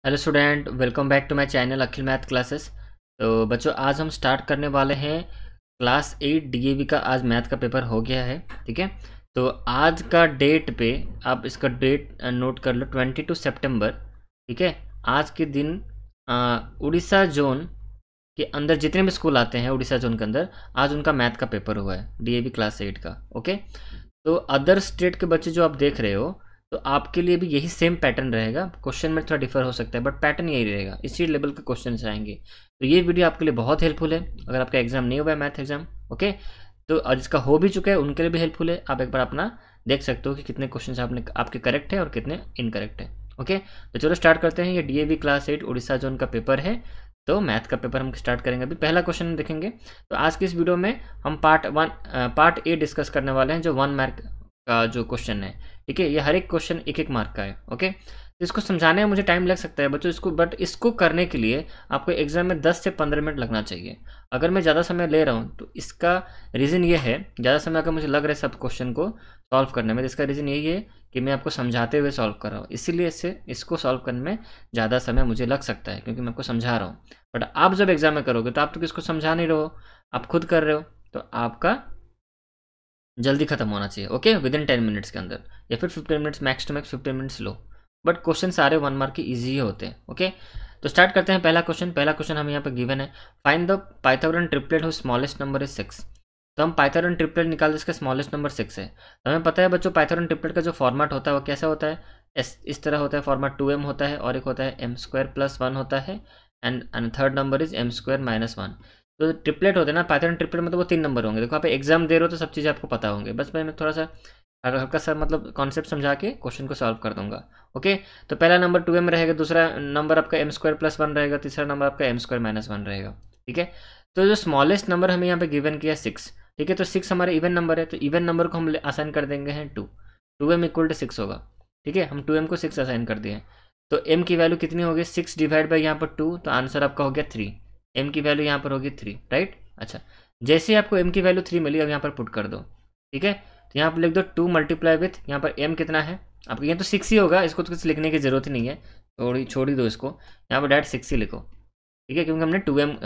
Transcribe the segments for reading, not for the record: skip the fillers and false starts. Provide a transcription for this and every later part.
Hello student, welcome back to my channel Akhil math classes. तो बच्चों, आज हम स्टार्ट करने वाले हैं क्लास 8 डीएवी का। आज मैथ का पेपर हो गया है, ठीक है। तो आज का डेट पे आप इसका डेट नोट कर लो, 22 सितंबर, ठीक है। आज के दिन उड़ीसा जोन के अंदर जितने भी स्कूल आते हैं उड़ीसा जोन के अंदर, आज उनका मैथ का पेपर हुआ है, डीएवी क्लास 8 का। ओके, तो अदर स्टेट के बच्चे जो आप देख रहे हो, तो आपके लिए भी यही सेम पैटर्न रहेगा। क्वेश्चन में थोड़ा डिफर हो सकता है, बट पैटर्न यही रहेगा, इसी लेवल के क्वेश्चन आएंगे। तो ये वीडियो आपके लिए बहुत हेल्पफुल है अगर आपका एग्जाम नहीं हुआ है, मैथ एग्जाम। ओके, तो और जिसका हो भी चुका है उनके लिए भी हेल्पफुल है। आप एक बार अपना देख सकते हो कि कितने क्वेश्चन आपके करेक्ट है और कितने इनकरेक्ट है। ओके, तो चलो स्टार्ट करते हैं। ये डीएवी क्लास 8 उड़ीसा जोन का पेपर है, तो मैथ का पेपर हम स्टार्ट करेंगे। अभी पहला क्वेश्चन देखेंगे। तो आज की इस वीडियो में हम पार्ट ए डिस्कस करने वाले हैं, जो 1 मार्क का जो क्वेश्चन है, ठीक है। ये हर एक क्वेश्चन 1-1 मार्क का है। ओके, तो इसको समझाने में मुझे टाइम लग सकता है बच्चों, इसको करने के लिए आपको एग्जाम में 10 से 15 मिनट लगना चाहिए। अगर मैं ज़्यादा समय ले रहा हूँ तो इसका रीज़न ये है, ज़्यादा समय अगर मुझे लग रहा है सब क्वेश्चन को सॉल्व करने में, तो इसका रीज़न यही है कि मैं आपको समझाते हुए सॉल्व कर रहा हूँ, इसीलिए इसको सॉल्व करने में ज़्यादा समय मुझे लग सकता है, क्योंकि मैं आपको समझा रहा हूँ। बट आप जब एग्जाम में करोगे तो आप तो किसको समझा नहीं रहे हो, आप खुद कर रहे हो, तो आपका जल्दी खत्म होना चाहिए। ओके, विद इन 10 मिनट्स के अंदर, या फिर 15 minutes, max to max 15 minutes लो। बट क्वेश्चन सारे 1 मार्क के ईजी ही होते हैं। ओके, तो स्टार्ट करते हैं। पहला क्वेश्चन हमें यहाँ पे गिवन है, find the Pythagorean triplet whose smallest number is 6। तो हम पाइथागोरन ट्रिपलेट निकाल, जिसका स्मॉलेस्ट नंबर 6 है। तो हमें पता है बच्चों, पाइथागोरन ट्रिपलेट का जो फॉर्मेट होता है वो कैसा होता है, इस तरह होता है फॉर्मेट। 2m होता है और एक होता है m² + 1 होता है, and third number is m² - 1। तो ट्रिपलेट होते हैं ना, पाइथन ट्रिपलेट मतलब वो 3 नंबर होंगे। देखो आप एग्जाम दे रहे हो तो सब चीज़ें आपको पता होंगे, बस मैं थोड़ा सा हल्का सा मतलब कॉन्सेप्ट समझा के क्वेश्चन को सॉल्व कर दूंगा। ओके, तो पहला नंबर 2m रहेगा, दूसरा नंबर आपका m² + 1 रहेगा, तीसरा नंबर आपका m² - 1 रहेगा, ठीक है। तो जो स्मॉलेस्ट नंबर हमें यहाँ पे गिवन किया 6, ठीक है। तो 6 हमारा इवन नंबर है, तो इवन नंबर को हम असाइन कर देंगे हैं 2। 2m = 6 होगा, ठीक है। हम 2m को 6 असाइन कर दिए हैं, तो m की वैल्यू कितनी होगी, 6 डिवाइड बाई यहाँ पर 2, तो आंसर आपका हो गया 3। m की वैल्यू यहाँ पर होगी 3, राइट। अच्छा, जैसे ही आपको m की वैल्यू 3 मिली, अब यहाँ पर पुट कर दो, ठीक है। तो यहाँ पर लिख दो 2 × विथ यहाँ पर m कितना है आपको, यहाँ तो 6 ही होगा, इसको तो कुछ लिखने की जरूरत ही नहीं है, छोड़ ही दो इसको। यहाँ पर डायरेक्ट 6 ही लिखो, ठीक है, क्योंकि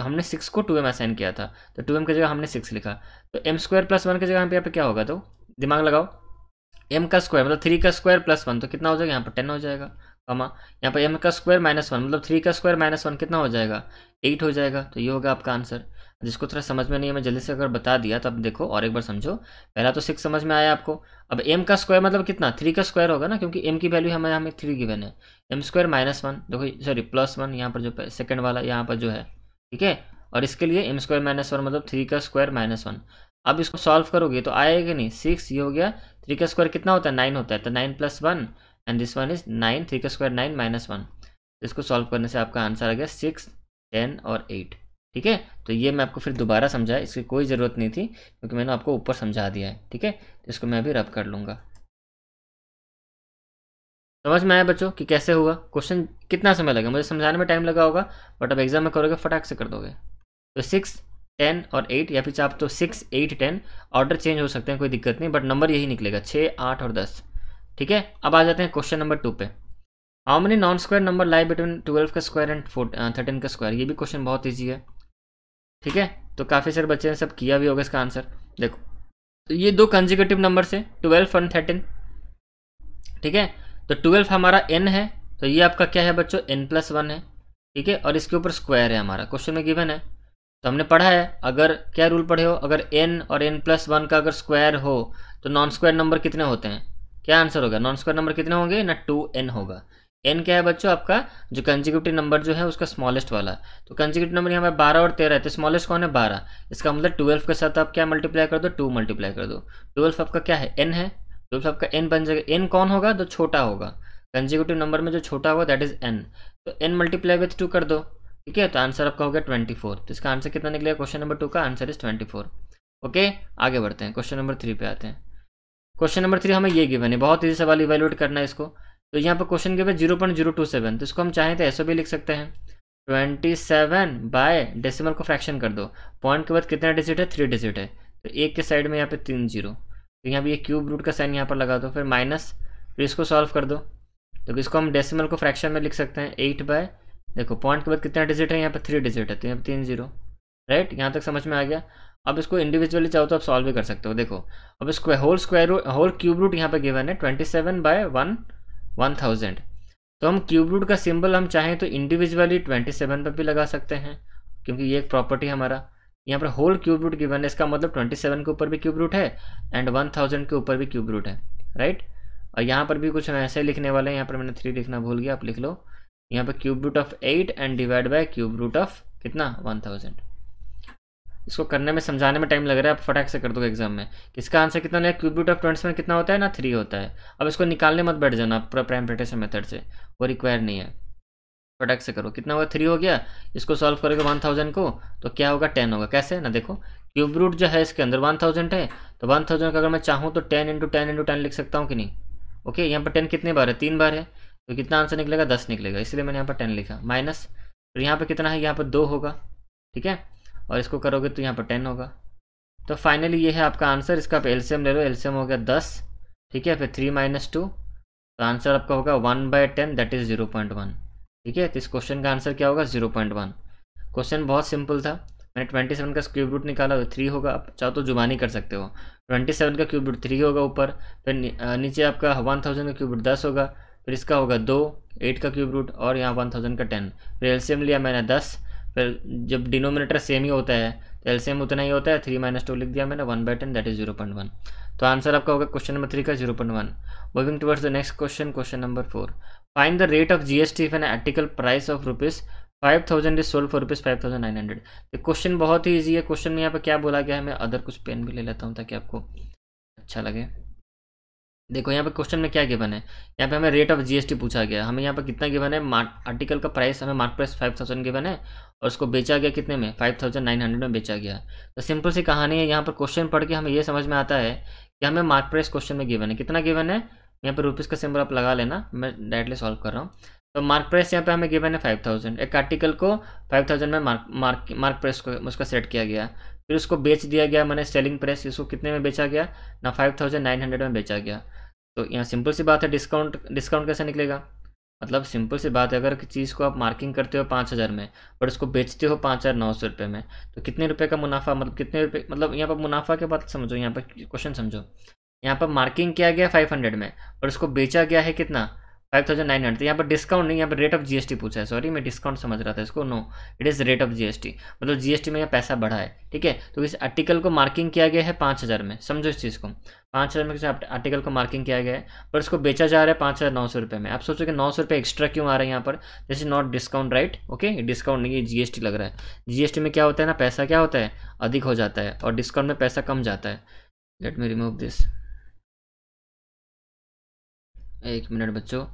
हमने 6 को 2m असाइन किया था, तो 2m की जगह हमने 6 लिखा। तो m² + 1 की जगह यहाँ पे क्या होगा, तो दिमाग लगाओ, m का स्क्वायर मतलब 3 का स्क्वायर + 1, तो कितना हो जाएगा, यहाँ पर 10 हो जाएगा, कमा यहाँ पर m का स्क्वायर - 1 मतलब 3 का स्क्वायर - 1 कितना हो जाएगा, 8 हो जाएगा। तो ये होगा आपका आंसर। जिसको थोड़ा समझ में नहीं है, मैं जल्दी से अगर बता दिया तो अब देखो और एक बार समझो। पहला तो 6 समझ में आया आपको। अब m का स्क्वायर मतलब कितना, 3 का स्क्वायर होगा ना, क्योंकि m की वैल्यू हमें 3 गिवन है। m² - 1 देखो, सॉरी +1 यहाँ पर जो सेकंड वाला यहाँ पर जो है, ठीक है। और इसके लिए m² - 1 मतलब 3 का स्क्वायर - 1। अब इसको सॉल्व करोगे तो आएगा नहीं, 6 ये हो गया, 3 का स्क्वायर कितना होता है, 9 होता है, तो 9 + 1 एंड दिस वन इज 9, 3 का स्क्वायर 9 - 1। इसको सॉल्व करने से आपका आंसर आ गया 6, 10 और 8, ठीक है। तो ये मैं आपको फिर दोबारा समझाया, इसकी कोई ज़रूरत नहीं थी, क्योंकि मैंने आपको ऊपर समझा दिया है, ठीक है। तो इसको मैं अभी रब कर लूँगा। समझ में आया बच्चों कि कैसे हुआ क्वेश्चन, कितना समय लगा, मुझे समझाने में टाइम लगा होगा, बट अब एग्जाम में करोगे फटाक से कर दोगे। तो 6, 10 और 8, या फिर आप तो 6, 8, 10, ऑर्डर चेंज हो सकते हैं, कोई दिक्कत नहीं, बट नंबर यही निकलेगा 6, 8 और 10, ठीक है। अब आ जाते हैं क्वेश्चन नंबर 2 पे। How many non square number lie between 12 का स्क्वायर एंड 13 का स्क्वायर। ये भी क्वेश्चन बहुत ईजी है, ठीक है। तो काफ़ी सारे बच्चे ने सब किया भी होगा इसका आंसर। देखो, तो ये दो कंजिक्यूटिव नंबर से 12 और 13, ठीक है। तो 12 हमारा n है, तो ये आपका क्या है बच्चों, n+1 है, ठीक है। और इसके ऊपर स्क्वायर है, हमारा क्वेश्चन में गिवन है। तो हमने पढ़ा है, अगर क्या रूल पढ़े हो, अगर n और n+1 का अगर स्क्वायर हो तो नॉन स्क्वायर नंबर कितने होते हैं, क्या आंसर होगा, नॉन स्क्वायर नंबर कितने होंगे ना, 2n होगा। n क्या है बच्चों, आपका जो कंजिक्यूटिव नंबर जो है उसका स्मॉलेस्ट वाला। तो कंजिक्यूटिव नंबर यहाँ पे 12 और 13 है, तो स्मॉलेस्ट कौन है, 12। इसका मतलब 12 के साथ आप क्या मल्टीप्लाई कर दो, 2 मल्टीप्लाई कर दो। 12 आपका क्या है, n है, 12 आपका n बन जाएगा। n कौन होगा, तो छोटा होगा, कंजिक्यूटिव नंबर में जो छोटा होगा दैट इज n। तो n मल्टीप्लाई विथ 2 कर दो, ठीक है। तो आंसर आपका हो गया 24। तो इसका आंसर कितना निकलेगा, क्वेश्चन नंबर 2 का आंसर इज 24। ओके, आगे बढ़ते हैं, क्वेश्चन नंबर 3 पे आते हैं। क्वेश्चन नंबर 3 हमें ये गिवन है, बहुत ईजी सवाल इवेल्युएट करना है इसको। तो यहाँ पर क्वेश्चन गिवन 0.027, तो इसको हम चाहें तो ऐसा भी लिख सकते हैं, 27 बाय डेसिमल को फ्रैक्शन कर दो, पॉइंट के बाद कितना डिजिट है, 3 डिजिट है, तो एक के साइड में यहाँ पे 3 0, तो यहाँ पे ये क्यूब रूट का साइन यहाँ पर लगा दो, फिर माइनस, फिर इसको सॉल्व कर दो, तो इसको हम डेसिमल को फ्रैक्शन में लिख सकते हैं 8 बाय, देखो पॉइंट के बाद कितना डिजिट है यहाँ पर 3 डिजिट है, तो यहाँ पर 3 0, राइट। यहाँ तक समझ में आ गया। अब इसको इंडिविजुअली चाहो तो आप सॉल्व भी कर सकते हो। देखो अब होल क्यूब रूट यहाँ पे गिवन है 27 बाय 1000। तो हम क्यूब रूट का सिंबल हम चाहें तो इंडिविजुअली 27 पर भी लगा सकते हैं, क्योंकि ये एक प्रॉपर्टी हमारा। यहाँ पर होल क्यूब रूट गिवन है, इसका मतलब 27 के ऊपर भी क्यूब रूट है एंड 1000 के ऊपर भी क्यूब रूट है, राइट। और यहाँ पर भी कुछ हम ऐसे लिखने वाले हैं, यहाँ पर मैंने 3 लिखना भूल गया, आप लिख लो। यहाँ पर cube root of 8 and divide by cube root of कितना 1000। इसको करने में समझाने में टाइम लग रहा है, आप फटाक से कर दोगे एग्जाम में। इसका आंसर कितना है, क्यूब रूट ऑफ 27 कितना होता है ना 3 होता है। अब इसको निकालने मत बैठ जाना प्राइमपेटेशन मेथड से, वो रिक्वायर नहीं है, फटाक से करो। कितना होगा 3 हो गया, इसको सॉल्व करोगे 1000 को तो क्या होगा 10 होगा। कैसे ना, देखो क्यूब रूट जो है इसके अंदर 1000 है, तो 1000 का अगर मैं चाहूँ तो 10 × 10 × 10 लिख सकता हूँ कि नहीं। ओके, यहाँ पर 10 कितने बार है, 3 बार है, तो कितना आंसर निकलेगा 10 निकलेगा, इसलिए मैंने यहाँ पर 10 लिखा माइनस। फिर यहाँ पर कितना है, यहाँ पर 2 होगा, ठीक है, और इसको करोगे तो यहाँ पर 10 होगा। तो फाइनली ये है आपका आंसर। इसका आप एलसीएम ले लो, एलसीएम हो गया 10, ठीक है। फिर 3 - 2, तो आंसर आपका होगा 1/10 दैट इज 0.1, ठीक है। तो इस क्वेश्चन का आंसर क्या होगा 0.1। क्वेश्चन बहुत सिंपल था। मैंने 27 का क्यूब रूट निकाला, तो 3 होगा। आप चाहो तो जुबानी कर सकते हो, 27 का क्यूब रूट 3 होगा ऊपर, फिर नीचे आपका 1000 का क्यूब रूट 10 होगा, फिर इसका होगा 2, 8 का क्यूब रूट, और यहाँ 1000 का 10, फिर एलसीएम लिया मैंने 10। फिर जब डिनोमिनेटर सेम ही होता है तो एलसीएम उतना ही होता है, 3 - 2 लिख दिया मैंने, 1/10 दैट इज 0.1। तो आंसर आपका होगा क्वेश्चन नंबर 3 का 0.1। Moving towards the next question, question number 4। Find the rate of GST if an article price of ₹5000 is sold for ₹5900। तो क्वेश्चन बहुत ही ईजी है। क्वेश्चन में यहाँ पर क्या बोला गया है, मैं अदर कुछ पेन भी ले लेता हूँ ताकि आपको अच्छा लगे। देखो यहाँ पे क्वेश्चन में क्या गिवन है, यहाँ पे हमें रेट ऑफ जीएसटी पूछा गया। हमें यहाँ पे कितना गिवन है, आर्टिकल का प्राइस हमें मार्क प्राइस 5000 गिवन है, और उसको बेचा गया कितने में 5900 में बेचा गया। तो सिंपल सी कहानी है। यहाँ पर क्वेश्चन पढ़ के हमें ये समझ में आता है कि हमें मार्क प्राइस क्वेश्चन में गिवन है, कितना गिवन है, यहाँ पर रुपीज़ का सिंबल आप लगा लेना, मैं डायरेक्टली सॉल्व कर रहा हूँ। तो मार्क प्राइस यहाँ पे हमें गिवन है 5000, एक आर्टिकल को 5000 में मार्क प्राइस को उसका सेट किया गया, फिर उसको बेच दिया गया, मैंने सेलिंग प्राइस, इसको कितने में बेचा गया ना 5900 में बेचा गया। तो यहाँ सिंपल सी बात है, डिस्काउंट कैसे निकलेगा, मतलब सिंपल सी बात है, अगर चीज़ को आप मार्किंग करते हो 5000 में और उसको बेचते हो 5900 रुपये में, तो कितने रुपए का मुनाफा, मतलब कितने रुपए, मतलब यहाँ पर मुनाफा के बात समझो, यहाँ पर क्वेश्चन समझो। यहाँ पर मार्किंग किया गया 500 में और उसको बेचा गया है कितना 5900। तो यहाँ पर डिस्काउंट नहीं, यहाँ पर रेट ऑफ जीएसटी पूछा है, सॉरी मैं डिस्काउंट समझ रहा था इसको, no it is rate of GST, मतलब जीएसटी में यहाँ पैसा बढ़ा है, ठीक है। तो इस आर्टिकल को मार्किंग किया गया है 5000 में, समझो इस चीज़ को, 5000 में किसी आर्टिकल को मार्किंग किया गया है, पर उसको बेचा जा रहा है 5900 रुपये में। आप सोचो कि 900 रुपये एक्स्ट्रा क्यों आ रहा है यहाँ पर, this is not discount, right, okay, discount नहीं, ये जीएसटी लग रहा है। जीएसटी में क्या होता है ना, पैसा क्या होता है अधिक हो जाता है, और डिस्काउंट में पैसा कम जाता है। लेट मी रिमूव दिस, एक मिनट बच्चों,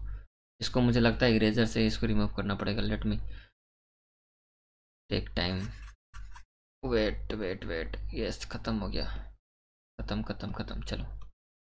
इसको मुझे लगता है इरेजर से इसको रिमूव करना पड़ेगा, let me take time, wait, yes खत्म हो गया, खत्म, चलो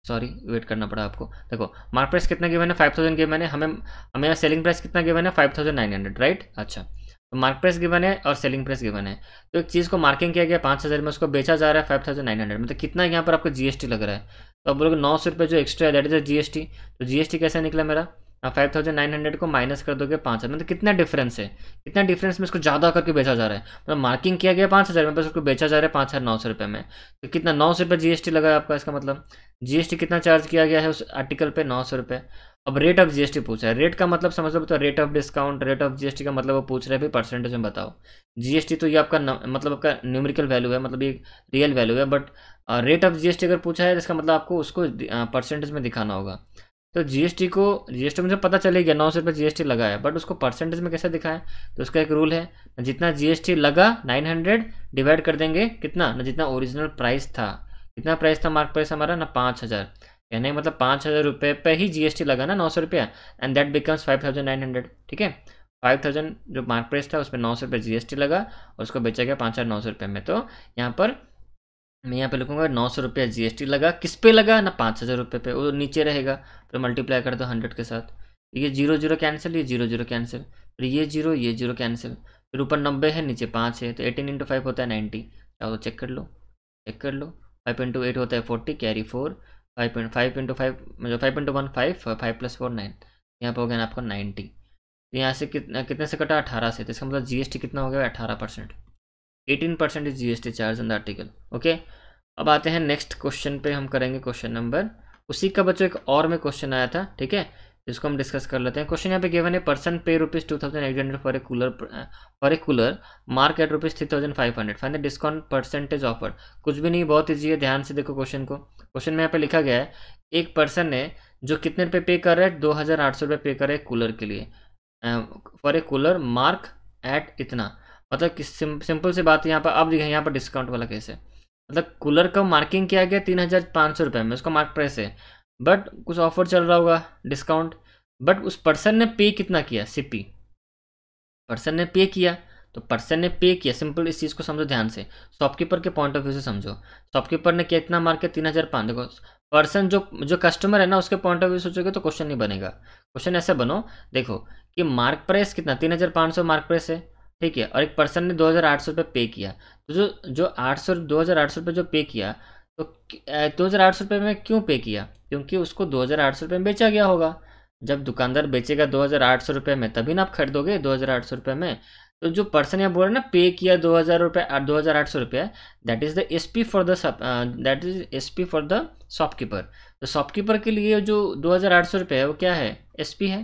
सॉरी वेट करना पड़ा आपको। देखो मार्क प्राइस कितना गिवन है 5000 गिवन है, हमें सेलिंग प्राइस कितना गिवन है 5900, राइट। अच्छा, तो मार्क प्राइस गिवन है और सेलिंग प्राइस गिवन है, तो एक चीज़ को मार्किंग किया गया 5000 में, उसको बेचा जा रहा है 5900 में, तो कितना यहाँ पर आपको जीएसटी लग रहा है। तो आप बोलोगे 900 रुपये जो एक्स्ट्रा है दैट इज जीएसटी। तो जीएसटी कैसे निकला मेरा, 5900 को माइनस कर दोगे 5000 में, तो कितना डिफरेंस है, कितना डिफरेंस में इसको ज़्यादा करके बेचा जा रहा है, मतलब मार्किंग किया गया 5000 में, बस उसको बेचा जा रहा है 5900 रुपये में, तो कितना 900 रुपये जीएसटी लगा है आपका। इसका मतलब जीएसटी कितना चार्ज किया गया है उस आर्टिकल पे 900 रुपये। अब रेट ऑफ जीएसटी पूछा है, रेट का मतलब समझ लो, तो rate of discount, rate of GST का मतलब वो पूछ रहे हैं परसेंटेज में बताओ। जीएसटी तो ये आपका मतलब आपका न्यूमेरिकल वैल्यू है, मतलब ये रियल वैल्यू है, बट रेट ऑफ जीएसटी अगर पूछा है इसका मतलब आपको उसको परसेंटेज में दिखाना होगा। तो जीएसटी मुझे पता चले गया 900 रुपये जीएसटी लगा है, बट उसको परसेंटेज में कैसे दिखाएं, तो उसका एक रूल है, जितना जीएसटी लगा 900 डिवाइड कर देंगे कितना ना जितना ओरिजिनल प्राइस था, कितना प्राइस था मार्क प्राइस हमारा ना 5000, यानी मतलब 5000 रुपये पे ही जीएसटी लगा ना 900 रुपया, एंड दैट बिकम्स 5900, ठीक है। 5000 जो मार्क प्राइस था उस पर 900 रुपये जीएसटी लगा और उसको बेचा गया 5900 रुपये में। तो यहाँ पर मैं यहाँ पे लिखूंगा 900 रुपया जीएसटी लगा, किस पे लगा ना 5000 रुपये पे, वो नीचे रहेगा, फिर मल्टीप्लाई कर दो 100 के साथ, ये 0 0 कैंसिल, ये 0 0 कैंसिल, फिर ये 0 कैंसिल, फिर ऊपर 90 है नीचे 5 है, तो 18 × 5 होता है 90, चाहो तो चेक कर लो 5 × 8 होता है 40, कैरी 4, 5 × 5 मतलब 5 × 1 5, 5 + 4 9, यहाँ पे हो गया ना आपका 90। तो यहाँ से कितना कितने से कटा 18 से, तो इसका मतलब जीएसटी कितना हो गया 18%। 18% is GST charge on the article. Okay, अब आते हैं नेक्स्ट क्वेश्चन पे, हम करेंगे क्वेश्चन नंबर, उसी का बच्चों एक और में क्वेश्चन आया था, ठीक है, जिसको हम डिस्कस कर लेते हैं। क्वेश्चन यहाँ पे गिवन है, पर्सन पे ₹2800 for a cooler mark at ₹3500, find the discount percentage offer. कुछ भी नहीं, बहुत ईजी है, ध्यान से देखो क्वेश्चन को। क्वेश्चन में यहाँ पे लिखा गया है, एक पर्सन ने जो कितने रुपये पे कर रहा है, ₹2800 पे कर रहा है कूलर के लिए, for a cooler mark at इतना, मतलब सिंपल सी बात है यहाँ पर। अब देखिए यहाँ पर डिस्काउंट वाला केस है, मतलब कूलर का मार्किंग किया गया 3500 में, उसका मार्क प्राइस है, बट कुछ ऑफर चल रहा होगा डिस्काउंट, बट उस पर्सन ने पे कितना किया, सीपी, पर्सन ने पे किया, तो पर्सन ने पे किया, सिंपल इस चीज़ को समझो ध्यान से, शॉपकीपर के पॉइंट ऑफ व्यू से समझो। शॉपकीपर ने कितना मार्क किया 3500, देखो पर्सन जो कस्टमर है ना, उसके पॉइंट ऑफ व्यू सोचोगे तो क्वेश्चन नहीं बनेगा। क्वेश्चन ऐसे बनो, देखो कि मार्क प्राइस कितना 3500 मार्क प्राइस है, ठीक है, और एक पर्सन ने 2800 पे किया, तो जो 2800 जो पे किया, तो 2800 में क्यों पे किया, क्योंकि उसको 2800 में बेचा गया होगा। जब दुकानदार बेचेगा 2800 में, तभी ना आप खरीदोगे 2800 में। तो जो पर्सन यहाँ बोल रहे हैं ना, पे किया 2800, that is the SP for the shopkeeper. तो शॉपकीपर के लिए जो 2800 है वो क्या है, एसपी है।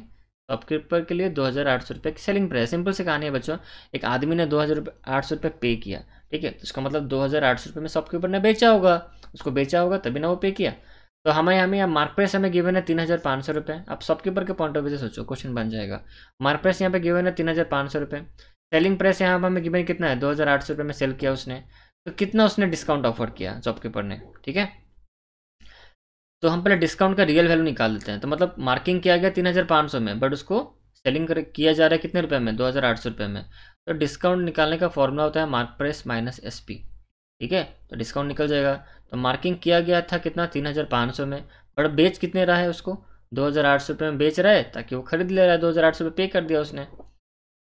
शॉपकीपर के लिए 2800 की सेलिंग प्राइस। सिंपल सी कहानी है बच्चों, एक आदमी ने 2800 पे किया, ठीक है, तो इसका मतलब 2800 में शॉपकीपर ने बेचा होगा, उसको बेचा होगा तभी ना वो पे किया। तो हमें यहाँ मार्क प्राइस हमें गिवन है 3500 अब शॉपकीपर के पॉइंट ऑफ व्यू से सोचो, क्वेश्चन बन जाएगा। मार्क प्राइस यहाँ पे गिवन है 3500, सेलिंग प्राइस यहाँ पर हमें गिवन कितना है 2800 में सेल किया उसने, तो कितना उसने डिस्काउंट ऑफर किया शॉपकीपर ने, ठीक है। तो हम पहले डिस्काउंट का रियल वैल्यू निकाल देते हैं। तो मतलब मार्किंग किया गया 3500 में, बट उसको सेलिंग किया जा रहा है कितने रुपए में, 2800 में। तो डिस्काउंट निकालने का फॉर्मूला होता है मार्क प्राइस माइनस एसपी, ठीक है, तो डिस्काउंट निकल जाएगा। तो मार्किंग किया गया था कितना 3500 में, बट बेच कितने रहा है उसको 2800 में बेच रहा है, ताकि वो खरीद ले रहा है, 2800 पे कर दिया उसने।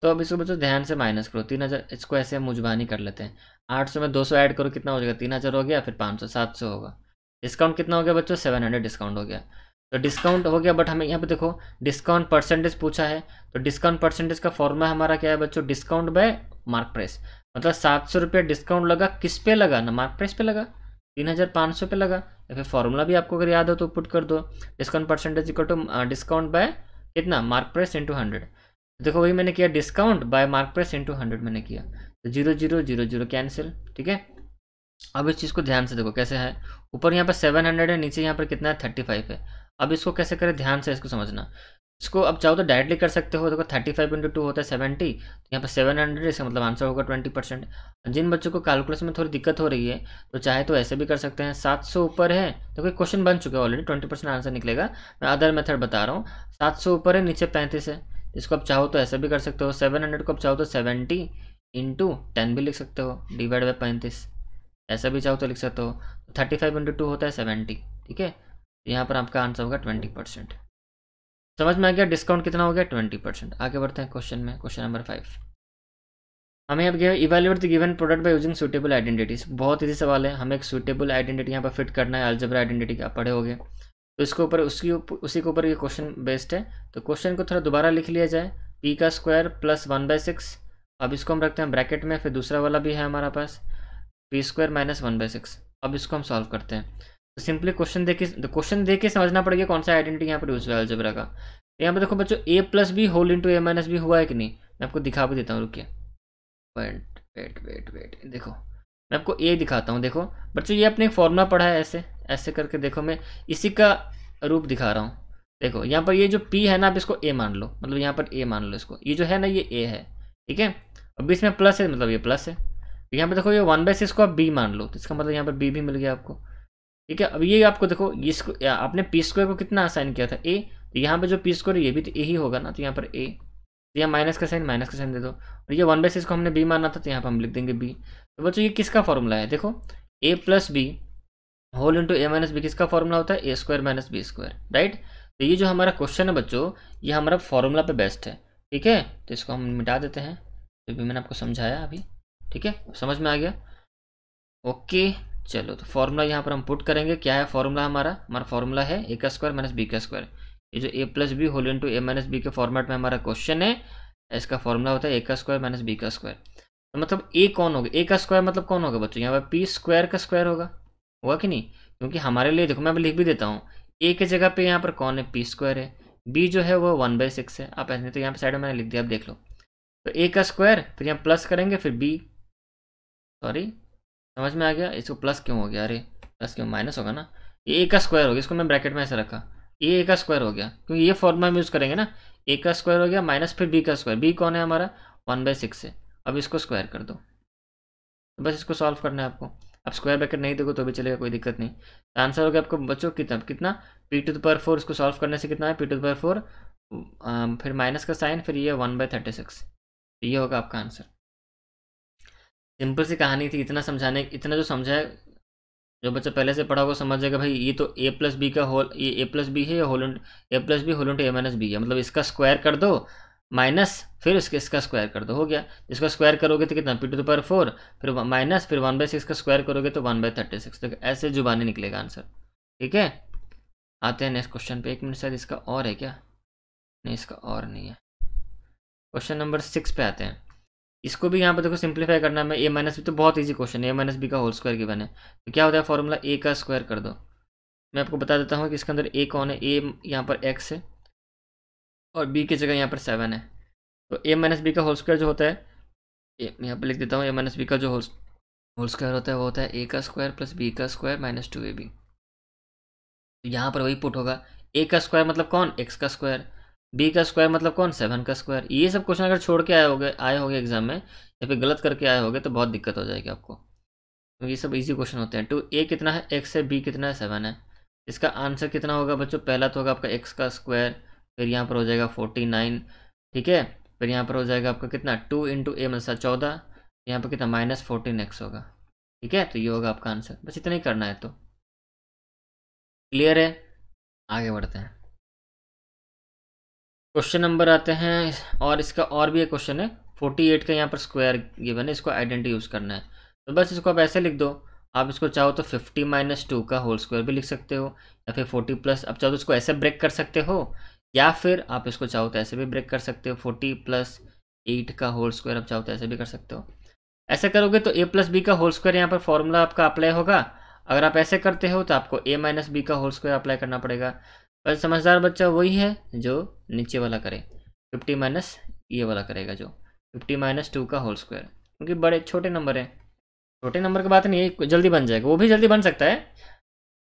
तो अब इसको बच्चों ध्यान से माइनस करो, 3000, इसको ऐसे मुजबानी कर लेते हैं। 800 में 200 ऐड करो, कितना हो जाएगा 3000 हो गया, फिर 500 700 होगा। डिस्काउंट कितना हो गया बच्चों 700 डिस्काउंट हो गया। तो डिस्काउंट हो गया, बट हमें यहाँ पे देखो डिस्काउंट परसेंटेज पूछा है, तो डिस्काउंट परसेंटेज का फॉर्मूला हमारा क्या है बच्चों, डिस्काउंट बाय मार्क प्राइस। मतलब 700 रुपये डिस्काउंट लगा, किस पे लगा ना, मार्क प्राइस पे लगा, 3500 पे लगा। या फिर फॉर्मूला भी आपको अगर याद हो तो पुट कर दो, discount percentage equal to discount by कितना मार्क प्राइस इंटू 100। देखो वही मैंने किया, discount by mark price into 100 मैंने किया, तो 0 0 0 0 कैंसिल, ठीक है। अब इस चीज़ को ध्यान से देखो कैसे है, ऊपर यहाँ पर 700 है, नीचे यहाँ पर कितना है 35 है। अब इसको कैसे करें, ध्यान से इसको समझना। इसको अब चाहो तो डायरेक्टली कर सकते हो, देखो 35 × 2 होता है 70, तो यहाँ पर 700, इसका मतलब आंसर होगा 20%। जिन बच्चों को कैलकुलेशन में थोड़ी दिक्कत हो रही है, तो चाहे तो ऐसे भी कर सकते हैं। 700 ऊपर है, देखो क्वेश्चन बन चुका है ऑलरेडी, 20% आंसर निकलेगा। मैं अदर मेथड बता रहा हूँ, 700 ऊपर है, नीचे 35 है, इसको आप चाहो तो ऐसे भी कर सकते हो। 700 को आप चाहो तो 70 × 10 भी लिख सकते हो, डिवाइड बाई 35, ऐसा भी चाहो तो लिख सकते हो। 35 × 2 होता है 70, ठीक है, यहाँ पर आपका आंसर होगा 20%। समझ में आ गया, डिस्काउंट कितना हो गया 20%। आगे बढ़ते हैं क्वेश्चन में, क्वेश्चन नंबर 5 हमें अब गया, evaluate the given product by using suitable identities. बहुत ईजी सवाल है, हमें एक सूटेबल आइडेंटिटी यहाँ पर फिट करना है, अलजेब्रा आइडेंटिटी आप पढ़े होगे, तो इसके ऊपर उसी के ऊपर ये क्वेश्चन बेस्ड है। तो क्वेश्चन को थोड़ा दोबारा लिख लिया जाए, p का स्क्वायर प्लस 1/6, अब इसको हम रखते हैं ब्रैकेट में, फिर दूसरा वाला भी है हमारा पास p² माइनस 1/6। अब इसको हम सॉल्व करते हैं। तो सिंपली क्वेश्चन देख के समझना पड़ेगा कौन सा आइडेंटिटी यहाँ पर यूज हुआ है अलजेब्रा का। यहाँ पर देखो बच्चों a + b whole into a - b हुआ है कि नहीं, मैं आपको दिखा भी देता हूँ, रुकिए, वेट, देखो मैं आपको a दिखाता हूँ। देखो बच्चों ये अपने एक फॉर्मूला पढ़ा है, ऐसे ऐसे करके देखो, मैं इसी का रूप दिखा रहा हूँ। देखो यहाँ पर ये जो p है ना, आप इसको a मान लो, मतलब यहाँ पर a मान लो इसको, ये जो है ना ये a है, ठीक है, और बीच में प्लस है, मतलब ये प्लस है। यहाँ पे देखो ये 1/6 को आप b मान लो, तो इसका मतलब यहाँ पर b भी मिल गया आपको, ठीक है। अब ये आपको देखो, इसको आपने p² को कितना असाइन किया था a, तो यहाँ पे जो p² ये भी तो a ही होगा ना, तो यहाँ पर a, तो यहाँ माइनस का साइन दे दो, और ये 1/6 को हमने b माना था, तो यहाँ पर हम लिख देंगे b। तो बच्चों ये किसका फॉर्मूला है, देखो a + b whole into a - b किसका फॉर्मूला होता है, a² - b², राइट। तो ये जो हमारा क्वेश्चन है बच्चों, ये हमारा फॉर्मूला पे बेस्ड है, ठीक है। तो इसको हम मिटा देते हैं, जो भी मैंने आपको समझाया अभी, ठीक है, समझ में आ गया, ओके। चलो तो फॉर्मूला यहाँ पर हम पुट करेंगे, क्या है फॉर्मूला हमारा फॉर्मूला है a² - b²। ये जो ए प्लस बी होल इंटू ए माइनस बी के फॉर्मेट में हमारा क्वेश्चन है, इसका फॉर्मूला होता है ए का स्क्वायर माइनस बी का स्क्वायर। तो मतलब ए कौन होगा, ए का स्क्वायर मतलब कौन होगा बच्चों, यहाँ पर पी स्क्वायर का स्क्वायर होगा कि नहीं, क्योंकि हमारे लिए देखो मैं लिख भी देता हूँ, ए के जगह पे यहाँ पर कौन है, पी स्क्वायर है, बी जो है वो 1/6 है। आप ऐसे तो यहाँ पे साइड में मैंने लिख दिया, आप देख लो। तो ए का स्क्वायर फिर यहाँ प्लस करेंगे, फिर बी, सॉरी समझ में आ गया, इसको प्लस क्यों हो गया, अरे प्लस क्यों, माइनस होगा ना, ये ए का स्क्वायर हो गया, इसको मैं ब्रैकेट में ऐसे रखा, ये ए का स्क्वायर हो गया, क्योंकि ये फॉर्मूला हम यूज़ करेंगे ना, ए का स्क्वायर हो गया माइनस फिर बी का स्क्वायर, बी कौन है हमारा 1/6 है। अब इसको स्क्वायर कर दो, तो बस इसको सॉल्व करना है आपको। अब स्क्वायर ब्रैकेट नहीं देखो तो भी चलेगा, कोई दिक्कत नहीं। तो आंसर हो गया आपको बच्चों कितना कितना, पी टू द पावर 4, इसको सॉल्व करने से कितना है पी टू द पावर 4, फिर माइनस का साइन, फिर ये 1/36, ये होगा आपका आंसर। सिंपल सी कहानी थी, इतना समझाने, इतना जो समझा है, जो बच्चा पहले से पढ़ा होगा समझ जाएगा भाई ये तो ए प्लस बी का होल, ये ए प्लस बी है, होल ए प्लस बी होल इंटू ए माइनस बी है, मतलब इसका स्क्वायर कर दो माइनस फिर इसका स्क्वायर कर दो, हो गया। इसका स्क्वायर करोगे तो कितना पी टू द पावर 4, फिर माइनस फिर 1/6 का स्क्वायर करोगे तो 1/36, तो ऐसे जुबानी निकलेगा आंसर। ठीक है, आते हैं नेक्स्ट क्वेश्चन पे। एक मिनट, शायद इसका और है क्या, नहीं इसका और नहीं है। क्वेश्चन नंबर 6 पे आते हैं। इसको भी यहाँ पे देखो सिंप्लीफाई करना है, ए माइनस बी तो बहुत इजी क्वेश्चन है, ए माइनस बी का होल स्क्वायर गिवन है, तो क्या होता है फॉर्मूला ए का स्क्वायर कर दो। मैं आपको बता देता हूँ कि इसके अंदर ए कौन है, ए यहाँ पर एक्स है और बी की जगह यहाँ पर 7 है। तो ए माइनस बी का होल स्क्वायर जो होता है, यहाँ पर लिख देता हूँ, ए माइनस बी का जो होल स्क्वायर होता है वो होता है ए का स्क्वायर प्लस बी का स्क्वायर माइनस 2ab। तो यहाँ पर वही पुट होगा, ए का स्क्वायर मतलब कौन, एक्स का स्क्वायर, बी का स्क्वायर मतलब कौन, 7 का स्क्वायर। ये सब क्वेश्चन अगर छोड़ के आए होगे एग्जाम में, या फिर गलत करके आए होगे तो बहुत दिक्कत हो जाएगी आपको, क्योंकि ये सब इजी क्वेश्चन होते हैं। टू ए कितना है, एक्स है, बी कितना है, 7 है। इसका आंसर कितना होगा बच्चों, पहला तो होगा आपका एक्स का स्क्वायर, फिर यहाँ पर हो जाएगा 49, ठीक है, फिर यहाँ पर हो जाएगा आपका कितना 2 इंटू ए मतलब 14, यहाँ पर कितना -14x होगा। ठीक है, तो ये होगा आपका आंसर, बस इतना ही करना है। तो क्लियर है, आगे बढ़ते हैं। क्वेश्चन नंबर आते हैं, और इसका और भी एक क्वेश्चन है, 48 का यहाँ पर स्क्वायर गिवन है, इसको आइडेंटिटी यूज़ करना है। तो बस इसको आप ऐसे लिख दो, आप इसको चाहो तो 50 - 2 का होल स्क्वायर भी लिख सकते हो, या फिर 40 प्लस, आप चाहो तो इसको ऐसे ब्रेक कर सकते हो, या फिर आप इसको चाहो तो ऐसे भी ब्रेक कर सकते हो, 40 + 8 का होल स्क्वायर आप चाहो तो ऐसे भी कर सकते हो। ऐसे करोगे तो ए प्लस बी का होल स्क्वायर यहाँ पर फॉर्मूला आपका अप्लाई होगा। अगर आप ऐसे करते हो तो आपको ए माइनस बी का होल स्क्वायर अप्लाई करना पड़ेगा। पर समझदार बच्चा वही है जो नीचे वाला करे, 50 माइनस ये वाला करेगा, जो 50 - 2 का होल स्क्वायर, क्योंकि बड़े छोटे नंबर है, छोटे नंबर की बात नहीं है, जल्दी बन जाएगा, वो भी जल्दी बन सकता है।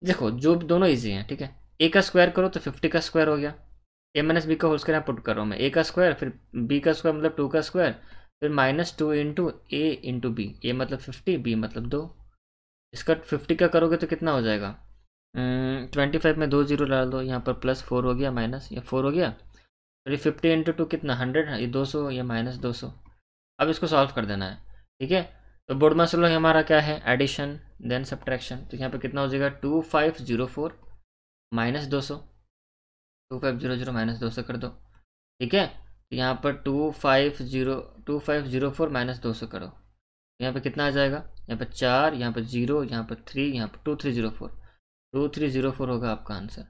देखो जो दोनों ईजी हैं, ठीक है, ए का स्क्वायर करो तो 50 का स्क्वायर हो गया, ए माइनस बी का होल स्क्वायर यहाँ पुट कर रहा हूँ मैं, ए का स्क्वायर फिर बी का स्क्वायर मतलब 2 का स्क्वायर, फिर -2 इंटू ए इंटू बी, ए मतलब 50, बी मतलब 2। इसका 50 का करोगे तो कितना हो जाएगा, 25 में 2 0 डाल दो, यहाँ पर +4 हो गया, माइनस या 4 हो गया, फिर 50 इंटू 2 कितना 100, ये 200 या -200। अब इसको सॉल्व कर देना है, ठीक है। तो बोर्ड मास्टर हमारा क्या है, एडिशन देन सब्ट्रैक्शन, तो यहाँ पर कितना हो जाएगा 2504 -200, 2500 -200 कर दो, ठीक है। तो यहाँ पर 2504 -200 करो, यहाँ पे कितना आ जाएगा, यहाँ पर 4, यहाँ पर 0, यहाँ पर 3, यहाँ पर 2304 होगा आपका आंसर।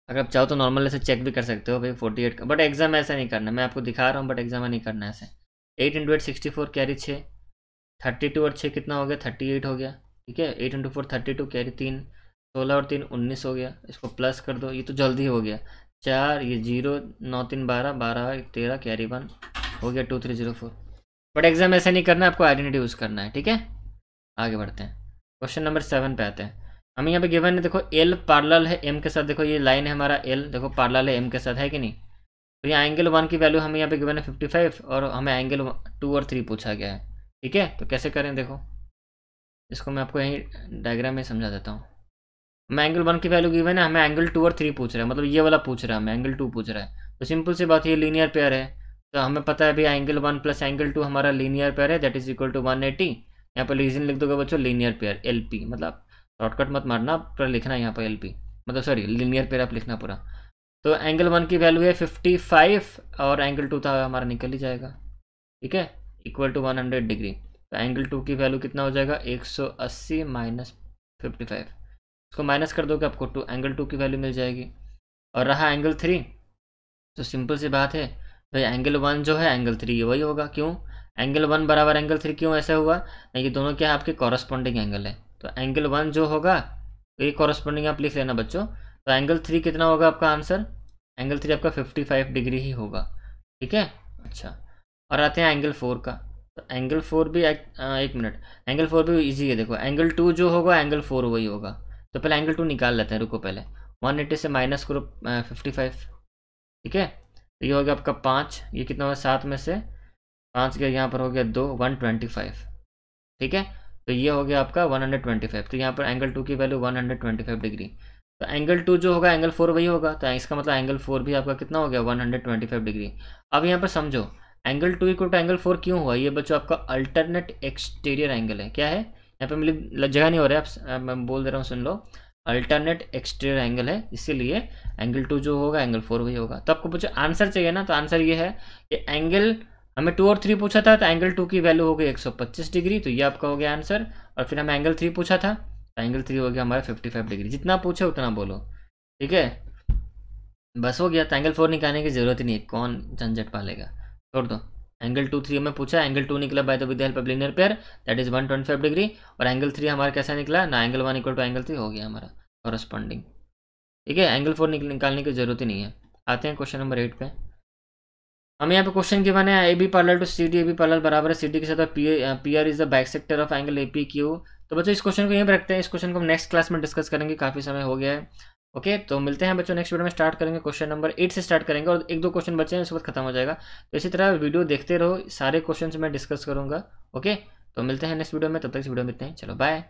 अगर आप चाहो तो नॉर्मल ऐसे चेक भी कर सकते हो भाई 48 का, बट एग्जाम में ऐसा नहीं करना, मैं आपको दिखा रहा हूँ बट एग्जाम में नहीं करना ऐसे। 8 × 8 64 कैरी 6, 32 और 6 कितना हो गया 38 हो गया, ठीक है। 8 × 4 32 कैरी 3, 16 और 3 19 हो गया, इसको प्लस कर दो, ये तो जल्दी हो गया, 4 ये 0 9 3 12 12 13 कैरी 1 हो गया 2304। बट एग्जाम ऐसा नहीं करना, आपको आइडेंटिटी यूज़ करना है, ठीक है। आगे बढ़ते हैं, क्वेश्चन नंबर 7 पे आते हैं। हमें यहाँ पे गिवन है, देखो एल पैरेलल है एम के साथ, देखो ये लाइन है हमारा एल, देखो पैरेलल है एम के साथ, है कि नहीं। तो यहाँ एंगल 1 की वैल्यू हमें यहाँ पे गिवन है 55, और हमें एंगल 2 और 3 पूछा गया है, ठीक है। तो कैसे करें, देखो इसको मैं आपको यहीं डायग्राम में समझा देता हूँ। हमें एंगल 1 की वैल्यू गिवन है, हमें एंगल 2 और 3 पूछ रहा है, मतलब ये वाला पूछ रहा है, हमें एंगल 2 पूछ रहा है। तो सिंपल सी बात, ये लीनियर पेयर है, तो हमें पता है भैया एंगल 1 + एंगल 2 हमारा लीनियर पेयर है, दैट इज इक्वल टू 180। यहाँ पर रीजन लिख दोगे बच्चों, लीनियर पेयर LP, मतलब शॉर्टकट मत मारना, पूरा लिखना है यहाँ पर LP, मतलब सॉरी लीनियर पेयर आप लिखना पूरा। तो एंगल 1 की वैल्यू है 55 और एंगल 2 था हमारा, निकल ही जाएगा, ठीक है, इक्वल टू 100 डिग्री। तो एंगल 2 की वैल्यू कितना हो जाएगा 180 - 55, इसको माइनस कर दोगे आपको एंगल 2 की वैल्यू मिल जाएगी। और रहा एंगल 3, तो सिंपल सी बात है भाई, एंगल 1 जो है एंगल 3 वही होगा। क्यों एंगल 1 बराबर एंगल 3, क्यों ऐसा हुआ? ये दोनों क्या आपके कॉरस्पॉन्डिंग एंगल है, तो एंगल 1 जो होगा तो ये कॉरस्पॉन्डिंग आप लिख लेना बच्चों। तो एंगल 3 कितना होगा आपका आंसर? एंगल 3 आपका 55 डिग्री ही होगा, ठीक है। अच्छा, और आते हैं एंगल 4 का। तो एंगल 4 भी एक मिनट, एंगल 4 भी ईजी है। देखो एंगल 2 जो होगा एंगल 4 वही होगा। तो पहले एंगल 2 निकाल लेते हैं, रुको पहले 180 से माइनस करो 55, ठीक है। तो ये हो गया आपका 5, ये कितना होगा 7 में से 5 गया, यहाँ पर हो गया 2, 125, ठीक है। तो ये हो गया आपका 125। तो यहाँ पर एंगल 2 की वैल्यू 125 डिग्री। तो एंगल 2 जो होगा एंगल 4 वही होगा, तो इसका मतलब एंगल 4 भी आपका कितना हो गया 125 डिग्री। अब यहाँ पर समझो एंगल 2 इक्वल टू एंगल 4 क्यों हुआ? ये बच्चों आपका अल्टरनेट एक्सटीरियर एंगल है। क्या है? यहाँ पे मेरी जगह नहीं हो रहा है, आप मैं बोल दे रहा हूँ, सुन लो। अल्टरनेट एक्सटीरियर एंगल है, इसीलिए एंगल 2 जो होगा एंगल 4 वही होगा। तो आपको पूछो आंसर चाहिए ना, तो आंसर ये है कि एंगल हमें 2 और 3 पूछा था, तो एंगल 2 की वैल्यू हो गई 125 डिग्री, तो ये आपका हो गया आंसर। और फिर हमें एंगल 3 पूछा था, तो एंगल 3 हो गया हमारा 55 डिग्री। जितना पूछे उतना बोलो, ठीक है। बस हो गया, तो एंगल 4 निकालने की जरूरत ही नहीं है, कौन झंझट पालेगा, छोड़ दो। एंगल 2 3 हमें पूछा, एंगल 2 निकला by the with the help of linear pair, that is 125 degree. और एंगल 3 हमारा कैसा निकला ना, एंगल 1 इक्वल टू एंगल 3 हो गया हमारा कॉरस्पॉन्डिंग, ठीक है। एंगल 4 निकालने की जरूरत ही नहीं है। आते हैं क्वेश्चन नंबर 8 पे। हमें यहाँ पे क्वेश्चन गिवन है A B parallel to C D, A B parallel बराबर है सी डी के साथ P R is the bisector of angle A P Q. तो बच्चों इस क्वेश्चन को यहीं पर रखते हैं, इस क्वेश्चन को हम नेक्स्ट क्लास में डिस्कस करेंगे, काफ़ी समय हो गया है। ओके, तो मिलते हैं बच्चों नेक्स्ट वीडियो में। स्टार्ट करेंगे क्वेश्चन नंबर 8 से स्टार्ट करेंगे, और 1-2 क्वेश्चन बचे हैं, उसके बाद खत्म हो जाएगा। तो इसी तरह वीडियो देखते रहो, सारे क्वेश्चन मैं डिस्कस करूँगा। ओके, तो मिलते हैं नेक्स्ट वीडियो में, तब तक इस वीडियो में इतना ही, चलो बाय।